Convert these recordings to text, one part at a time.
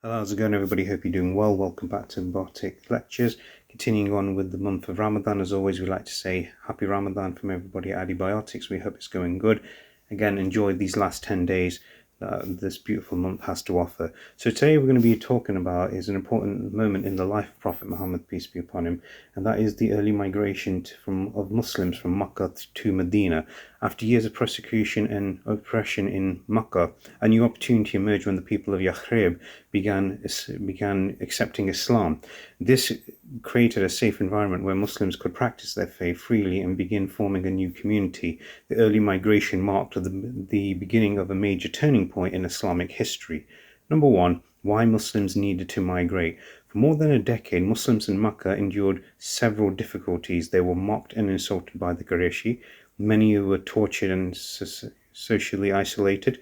Hello, how's it going everybody? Hope you're doing well. Welcome back to AddiBiotics Lectures. Continuing on with the month of Ramadan, as always we like to say Happy Ramadan from everybody at AddiBiotics. We hope it's going good. Again, enjoy these last 10 days that this beautiful month has to offer. So today we're going to be talking about is an important moment in the life of Prophet Muhammad, peace be upon him, and that is the early migration of Muslims from Makkah to Medina. After years of persecution and oppression in Makkah, a new opportunity emerged when the people of Yathrib began accepting Islam. This created a safe environment where Muslims could practice their faith freely and begin forming a new community. The early migration marked the beginning of a major turning point in Islamic history. Number one, why Muslims needed to migrate. For more than a decade, Muslims in Makkah endured several difficulties. They were mocked and insulted by the Qurayshi. Many were tortured and socially isolated.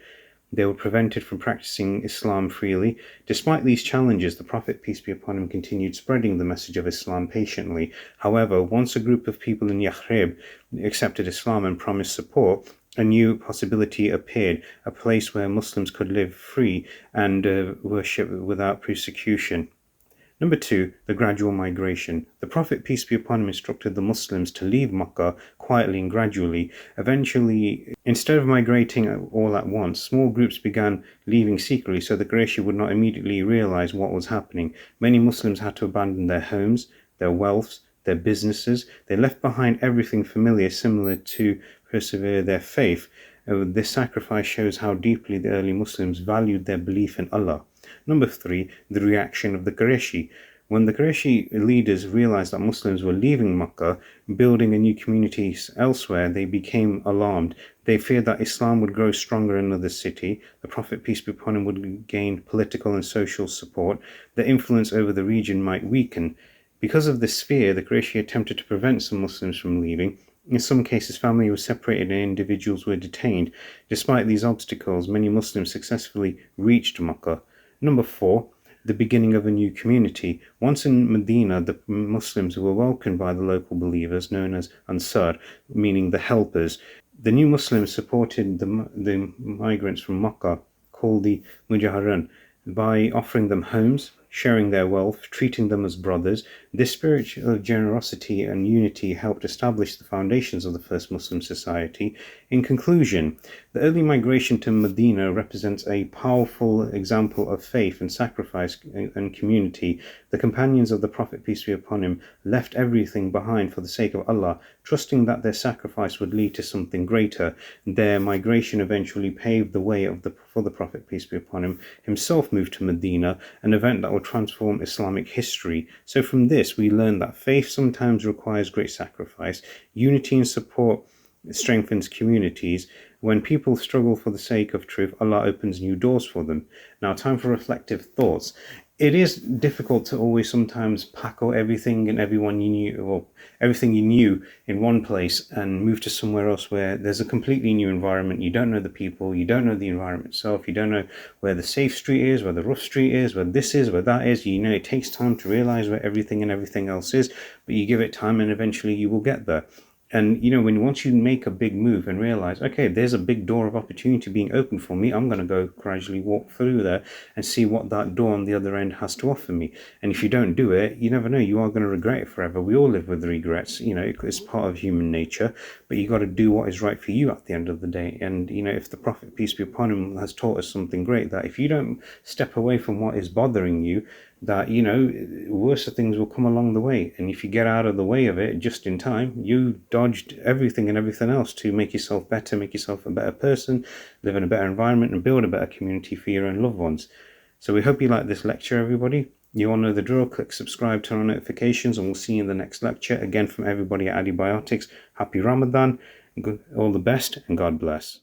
They were prevented from practicing Islam freely. Despite these challenges, the Prophet, peace be upon him, continued spreading the message of Islam patiently. However, once a group of people in Yathrib accepted Islam and promised support, a new possibility appeared, a place where Muslims could live free and worship without persecution. Number two, the gradual migration. The Prophet, peace be upon him, instructed the Muslims to leave Makkah quietly and gradually. Eventually, instead of migrating all at once, small groups began leaving secretly so the Quraysh would not immediately realize what was happening. Many Muslims had to abandon their homes, their wealths, their businesses. They left behind everything familiar, similar to persevere their faith. This sacrifice shows how deeply the early Muslims valued their belief in Allah. Number three, the reaction of the Qurayshi. When the Qurayshi leaders realized that Muslims were leaving Makkah, building a new community elsewhere, they became alarmed. They feared that Islam would grow stronger in another city. The Prophet, peace be upon him, would gain political and social support. Their influence over the region might weaken. Because of this fear, the Qurayshi attempted to prevent some Muslims from leaving. In some cases, family was separated and individuals were detained. Despite these obstacles, many Muslims successfully reached Makkah. Number four, the beginning of a new community. Once in Medina, the Muslims were welcomed by the local believers, known as Ansar, meaning the helpers. The new Muslims supported the migrants from Makkah, called the Mujahirin, by offering them homes, sharing their wealth, treating them as brothers. This spiritual generosity and unity helped establish the foundations of the first Muslim society. In conclusion, the early migration to Medina represents a powerful example of faith and sacrifice and community. The companions of the Prophet, peace be upon him, left everything behind for the sake of Allah, trusting that their sacrifice would lead to something greater. Their migration eventually paved the way for the Prophet, peace be upon him, himself moved to Medina, an event that would transform Islamic history. So from this, we learn that faith sometimes requires great sacrifice. Unity and support strengthens communities. When people struggle for the sake of truth, Allah opens new doors for them. Now, time for reflective thoughts. It is difficult to always sometimes pack up everything and everyone you knew, or everything you knew in one place and move to somewhere else where there's a completely new environment. You don't know the people, you don't know the environment itself, you don't know where the safe street is, where the rough street is, where this is, where that is. You know, it takes time to realize where everything and everything else is, but you give it time and eventually you will get there. And, you know, once you make a big move and realize, okay, there's a big door of opportunity being opened for me, I'm going to go gradually walk through there and see what that door on the other end has to offer me. And if you don't do it, you never know, you are going to regret it forever. We all live with regrets, you know, it's part of human nature, but you got to do what is right for you at the end of the day. And, you know, if the Prophet, peace be upon him, has taught us something great, that if you don't step away from what is bothering you, that, you know, worse things will come along the way. And if you get out of the way of it just in time, you dodged everything and everything else to make yourself better, make yourself a better person, live in a better environment and build a better community for your own loved ones. So we hope you like this lecture, everybody. You all know the drill. Click subscribe, turn on notifications, and we'll see you in the next lecture. Again, from everybody at AddiBiotics, happy Ramadan, all the best, and God bless.